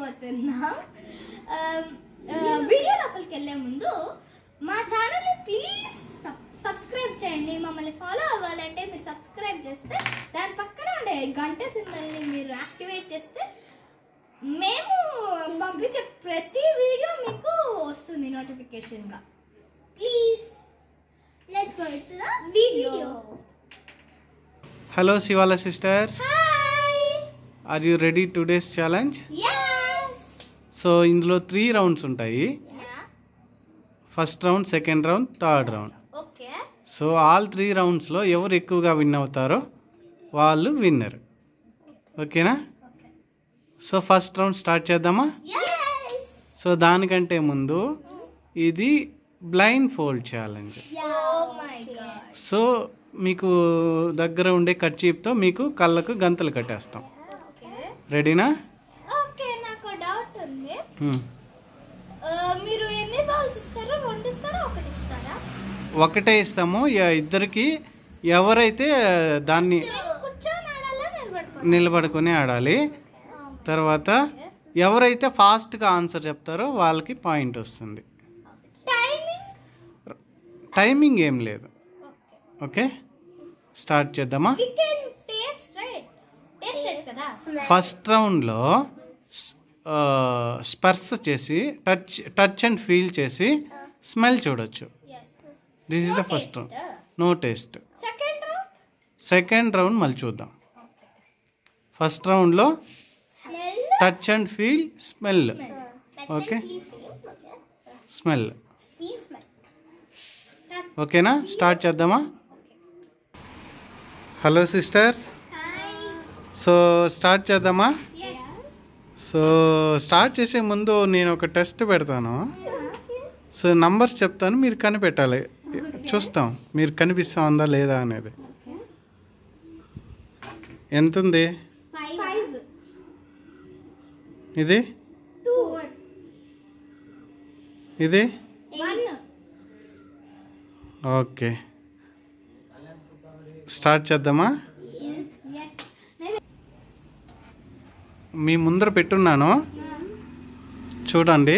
వెళ్ళిపోతున్నాం. వీడియో లోపలికి వెళ్ళే ముందు మా ఛానల్ని ప్లీజ్ సబ్స్క్రైబ్ చేయండి. మమ్మల్ని ఫాలో అవ్వాలంటే మీరు సబ్స్క్రైబ్ చేస్తే దాని పక్కన ఉండే గంట సింబల్ని మీరు యాక్టివేట్ చేస్తే మేము పంపించే ప్రతి వీడియో మీకు వస్తుంది నోటిఫికేషన్గా. Please let's go to the video. Hello శివాల sisters, are you ready today's challenge? So ఇందులో 3 రౌండ్స్ ఉంటాయి. First round, second round, third round. So all 3 రౌండ్స్లో ఎవరు ఎక్కువగా విన్ అవుతారో వాళ్ళు విన్నర్. ఓకేనా? సో ఫస్ట్ రౌండ్ స్టార్ట్ చేద్దామా? సో దానికంటే ముందు ఇది బ్లైండ్ ఫోల్డ్ ఛాలెంజ్. సో మీకు దగ్గర ఉండే కర్చీప్తో మీకు కళ్ళకు గంతలు కట్టేస్తాం. రెడీనా? నాకు డౌట్ ఉంది. మీరు ఎన్ని బాల్స్ ఇస్తారో? 2 ఇస్తారా, 1 ఇస్తారా? ఒకటే ఇస్తాము. ఇద్దరికి ఎవరైతే దాన్ని నిలబడుకొని ఆడాలి. తర్వాత ఎవరైతే ఫాస్ట్గా ఆన్సర్ చెప్తారో వాళ్ళకి పాయింట్ వస్తుంది. టైమింగ్ ఏం లేదు. ఓకే, స్టార్ట్ చేద్దామా? ఫస్ట్ రౌండ్లో స్పర్శ చేసి టచ్ అండ్ ఫీల్ చేసి స్మెల్ చూడొచ్చు. This is the first round. No taste. Second round మళ్ళీ చూద్దాం. ఫస్ట్ రౌండ్లో touch and feel, smell. Okay, smell. ఓకేనా? స్టార్ట్ చేద్దామా? హలో సిస్టర్స్, సో స్టార్ట్ చేద్దామా? సో స్టార్ట్ చేసే ముందు నేను ఒక టెస్ట్ పెడతాను. సో నంబర్స్ చెప్తాను, మీరు కనిపెట్టాలి. చూస్తాం మీరు కనిపిస్తుందా లేదా అనేది. ఎంత ఉంది? ఇది ఇది ఓకే, స్టార్ట్ చేద్దామా? మీ ముందర పెట్టున్నాను, చూడండి.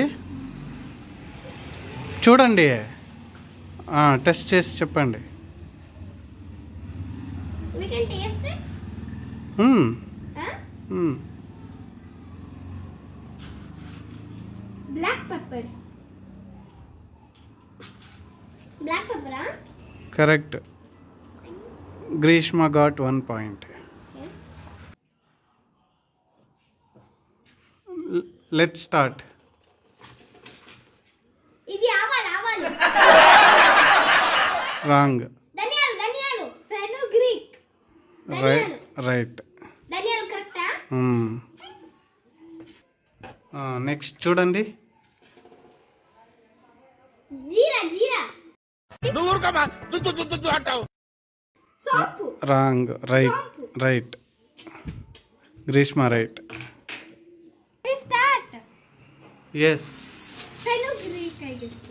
టెస్ట్ చేసి చెప్పండి. Correct. Greeshma got 1 point. Let's start. ఇది ఆవాలు. రాంగ్. ధనియాలు. ఫెనుగ్రీక్. రైట్. ధనియాలు కరెక్టా? నెక్స్ట్ చూడండి. జీరా. Wrong. Right. Greeshma right. Start. yes. Fenugreek I guess.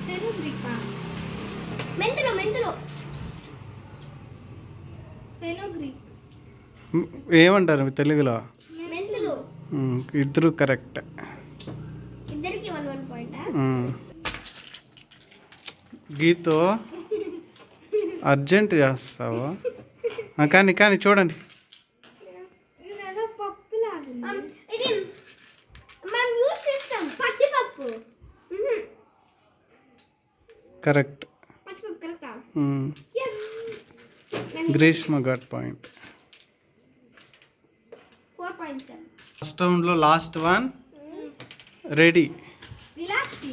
Fenugreek. మెంతులు. ఫెనుగ్రీక్ ఏమంటారు తెలుగులో? మెంతులు. ఇద్దరు కరెక్ట్. ఇద్దరికి 1 పాయింట్. గీతో అర్జెంట్ చేస్తావా? కానీ చూడండి. ఇది మనం యూస్ చేస్తాం, పచ్చిపప్పు. కరెక్ట్. పచ్చిపప్పు కరెక్టా? Greeshma got point. 4 points. First రౌండ్లో లాస్ట్ వన్. రెడీ. ఇలాచి.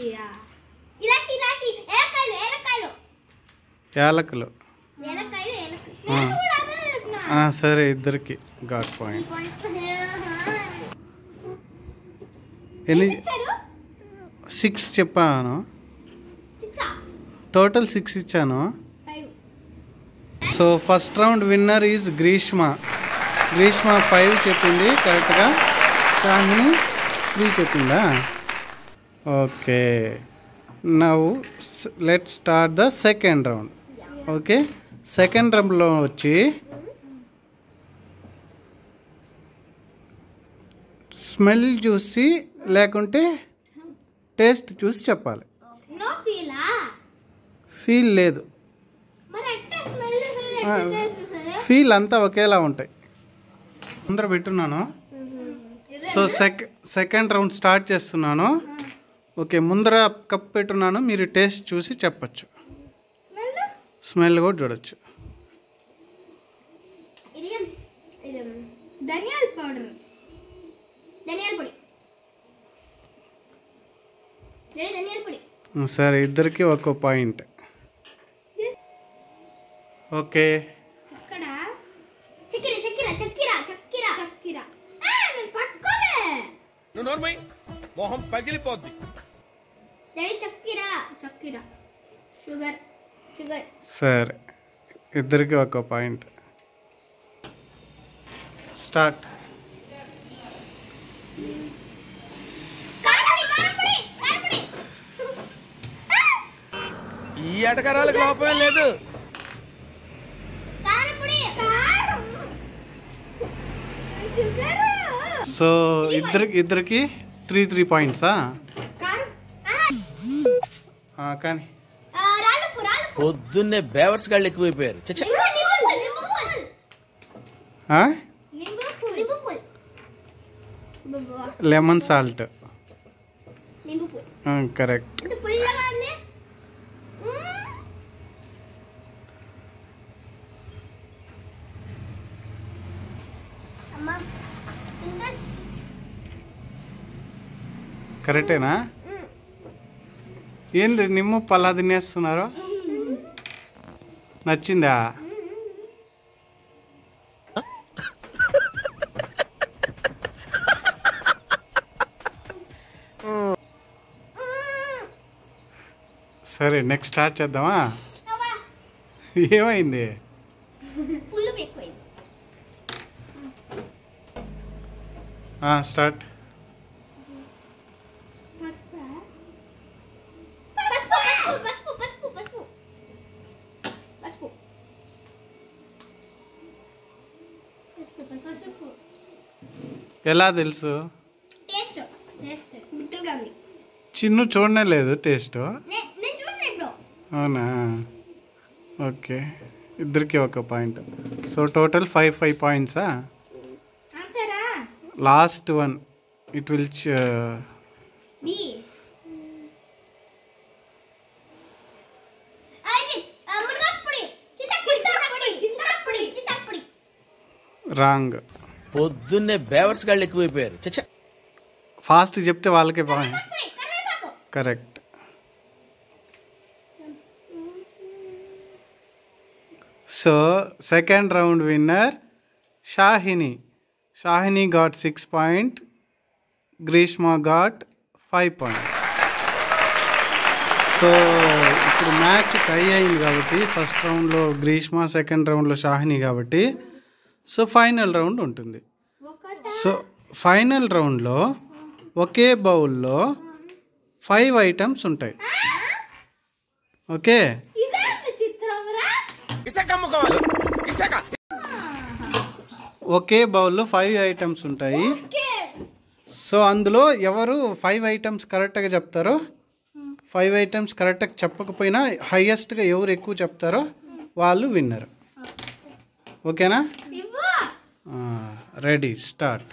యాలకులు. సరే, ఇద్దరికి గాట్ పాయింట్. ఎన్ని? 6 చెప్పాను. టోటల్ 6 ఇచ్చాను. So first round winner is Greeshma. 5 చెప్పింది కరెక్ట్గా. చాందిని 3 చెప్పిందా? Okay, now let's start the second round. Okay, second రౌండ్లో వచ్చి స్మెల్ చూసి లేకుంటే టేస్ట్ చూసి చెప్పాలి. నో ఫీలా? ఫీల్ లేదు, మరి అంటే స్మెల్ చూసేది టేస్ట్ చూసేది. ఫీల్ అంతా ఒకేలా ఉంటాయి. ముందర పెట్టున్నాను. సో సెకండ్ రౌండ్ స్టార్ట్ చేస్తున్నాను. ఓకే, ముందర కప్ పెట్టున్నాను, మీరు టేస్ట్ చూసి చెప్పచ్చు. స్మెల్ కూడా చూడొచ్చు. ఇది ధనియాల పౌడర్, ధనియాల పొడి. ధనియాల పొడి. సరే, ఇద్దరికి ఒక్కో పాయింట్. ఓకే, ఇక్కడ చక్కెర చక్కెర చక్కెర చక్కెర చక్కెర. నేను పట్టుకోలే. నువ్వు నోర్మై మొహం పగిలిపోద్ది. చక్కెర చక్కెర షుగర్ షుగర్. సరే, ఇద్దరికి ఒక్కో పాయింట్. స్టార్ట్. ఈ ఎటకరాలకు లోపమే లేదు. సో ఇద్దరికి 3 పాయింట్సా? కానీ పొద్దున్నే బేవర్స్ గాళ్ళు ఎక్కువైపోయారు. Lemon salt. కరెక్ట్. కరెక్టేనా? ఏంది నిమ్ము పలా తినేస్తున్నారు? నచ్చిందా? సరే, నెక్స్ట్ స్టార్ట్ చేద్దామా? ఏమైంది? స్టార్ట్. ఎలా తెలుసు? చిన్ను చూడనే లేదు టేస్ట్. అవునా? ఓకే, ఇద్దరికి ఒక పాయింట్. సో టోటల్ 5 పాయింట్సా? Last one it will wrong. పొద్దున్నే బేవర్స్ గాళ్ళు ఎక్కువైపోయారు. ఫాస్ట్ చెప్తే వాళ్ళకే point. Correct. So second round winner Shahini. Shahini got 6 point, Greeshma got 5 points. So ఇప్పుడు మ్యాచ్ టై అయింది కాబట్టి ఫస్ట్ రౌండ్లో గ్రీష్మా, సెకండ్ రౌండ్లో షాహిని కాబట్టి సో ఫైనల్ రౌండ్ ఉంటుంది. సో ఫైనల్ రౌండ్లో ఒకే బౌల్లో 5 ఐటమ్స్ ఉంటాయి. ఓకే, ఒకే బౌల్లో 5 ఐటమ్స్ ఉంటాయి. సో అందులో ఎవరు 5 ఐటమ్స్ కరెక్ట్గా చెప్తారో, 5 ఐటమ్స్ కరెక్ట్గా చెప్పకపోయినా హైయెస్ట్గా ఎవరు ఎక్కువ చెప్తారో వాళ్ళు విన్నర్. ఓకేనా? Ready, start.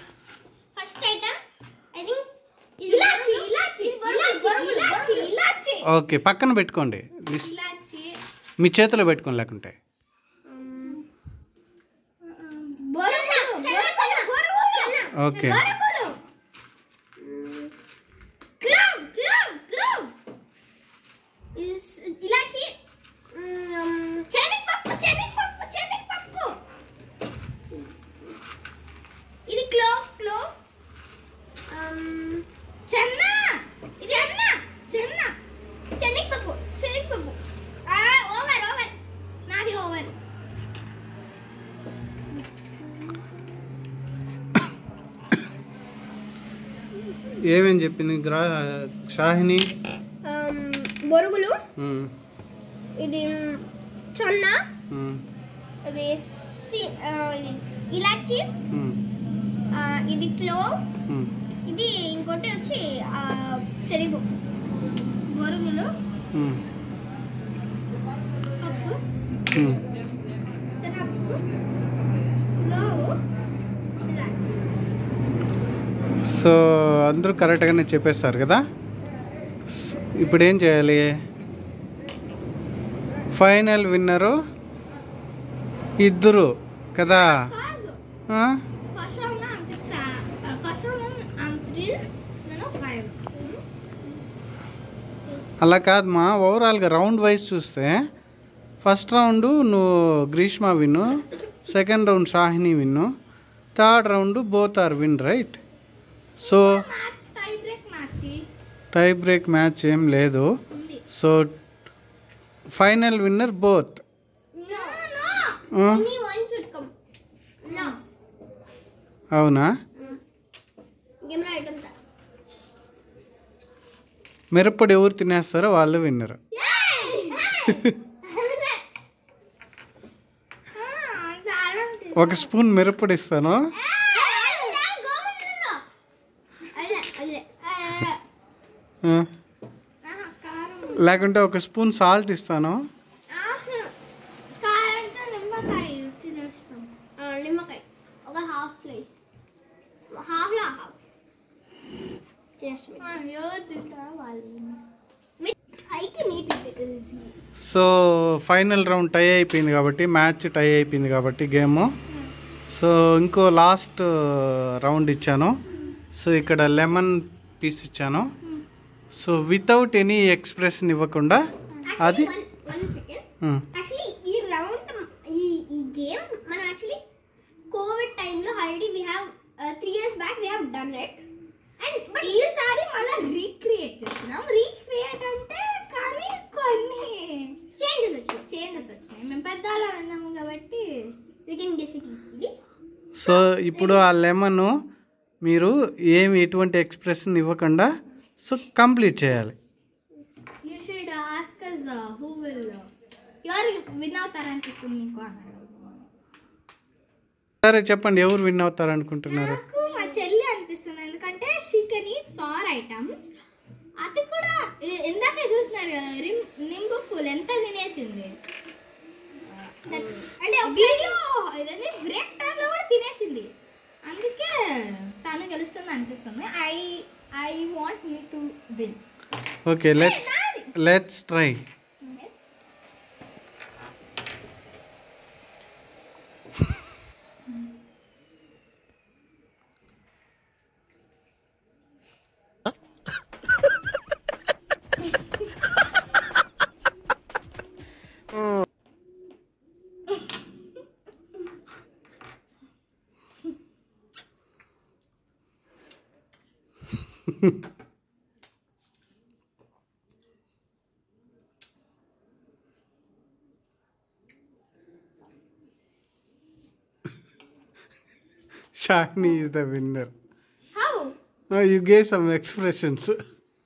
ఓకే, పక్కన పెట్టుకోండి, లిస్ట్ మీ చేతిలో పెట్టుకోండి లేకుంటే. ఓకే, ఇది క్లోవ్ క్లోవ్ చెన్న చెన్న చెన్న చెనక్పప్పు చెనక్పప్పు. ఓవర్ ఓవర్, నాది ఓవర్. ఏమేం చెప్పింది షాహిని? బొరుగులు, ఇది చొన్న, ఇది ఇలాచి, ఇది క్లోవ్, ఇది ఇంకోటి వచ్చి చెరుగు వరుగులు పప్పు శనగపప్పు లోవు ఇలాంటి. సో అందరూ కరెక్ట్గానే చెప్పేస్తారు కదా. ఇప్పుడు ఏం చేయాలి? ఫైనల్ విన్నరు ఇద్దరు కదా. కాదు ఆ? ఫస్ట్ రౌండ్ ఫస్ట్ రౌండ్ 3 నేను 5. అలా కాదు మా, ఓవరాల్గా రౌండ్ వైజ్ చూస్తే ఫస్ట్ రౌండ్ నువ్వు Greeshma win, second round Shahini win, third round both are win right. So tie break match ఏం లేదు. So final winner both. అవునా? మిరప్పొడి ఎవరు తినేస్తారో వాళ్ళు విన్నరు. ఒక స్పూన్ మిరప్పొడి ఇస్తాను. లేకుంటే ఒక స్పూన్ సాల్ట్ ఇస్తాను. నిమ్మకాయ ఒక హాఫ్ స్లైస్, హాఫ్ లా half. So final round tie అయిపోయింది కాబట్టి, మ్యాచ్ టై అయిపోయింది కాబట్టి గేమ్. సో ఇంకో లాస్ట్ రౌండ్ ఇచ్చాను. సో ఇక్కడ లెమన్ పీస్ ఇచ్చాను. సో వితౌట్ ఎనీ ఎక్స్ప్రెషన్ ఇవ్వకుండా అది యాక్చువల్లీ ఈ రౌండ్ ఈ గేమ్ మనం యాక్చువల్లీ కోవిడ్ టైంలో already we have 3 years back we have done it. And but ఈసారి మళ్ళీ రీక్రియేట్ చేస్తున్నాం. రీక్రియేట్ అంటే కానీ కొన్ని చేంజెస్ వచ్చినాయి. మేము పెద్దవాళ్ళు అన్నాము కాబట్టి we can guess it easily. So ఇప్పుడు ఆ లెమన్ మీరు ఏమి ఎటువంటి ఎక్స్ప్రెషన్ ఇవ్వకుండా సో కంప్లీట్ చేయాలి. You should ask us who will ఎవరు విన్ అవుతారనిపిస్తుంది మీకు అన్నారు. సరే చెప్పండి, ఎవరు విన్ అవుతారు అనుకుంటున్నారు? నాకు మా చెల్లి అనిపిస్తుంది. ఎందుకంటే she can eat sir items. అది కూడా ఇందాకే చూసినారు కదా, నింబు ఫుల్ ఎంత తినేసింది. అంటే వీడియో ఇదని బ్రేక్ టైంలో కూడా తినేసింది. అందుకే తను గెలుస్తుంది అనిపిస్తుంది. I want me to win. Okay, let's try. Shahini is the winner. How? Oh, you gave some expressions.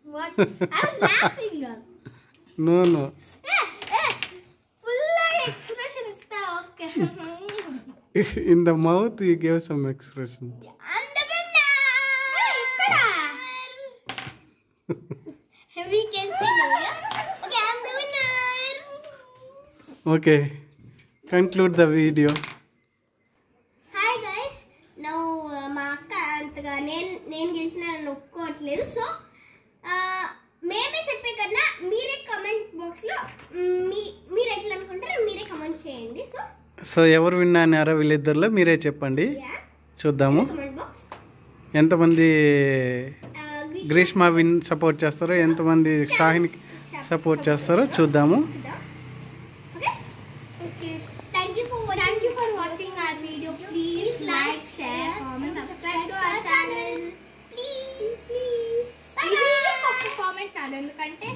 What? I was laughing. No. Full expression ista okay. In the mouth you gave some expressions. I'm the winner. Ikkada. We can say no, yeah? Okay, I'm the winner. Okay, conclude the video. Hi guys. Now మా అక్క అంతగా నేను గెలిచినానని ఒప్పుకోవట్లేదు. So మేమే చెప్పే కన్నా మీరే comment బాక్స్లో మీరు ఎట్లా అనుకుంటారో మీరే కమెంట్ చేయండి. సో ఎవరు విన్ అన్నారో వీళ్ళిద్దరిలో మీరే చెప్పండి, చూద్దాము కమెంట్ బాక్స్. ఎంతమంది గ్రీష్మ విన్ సపోర్ట్ చేస్తారో, ఎంతమంది షాహినికి సపోర్ట్ చేస్తారో చూద్దాము. Thank you for watching our video. Please like, share, comment, subscribe to our channel. Please. ఈ వీడియోకి ఒక కామెంట్ చాలు, ఎందుకంటే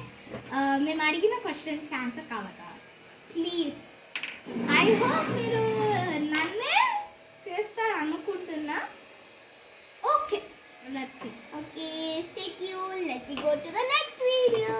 మేము అడిగిన క్వశ్చన్స్కి ఆన్సర్ కావాలా. ప్లీజ్. ఐ హోప్ మీరు నన్నే చేస్తారు అనుకుంటున్నా. Okay, let's see. Okay, stay tuned. Let me go to the next video.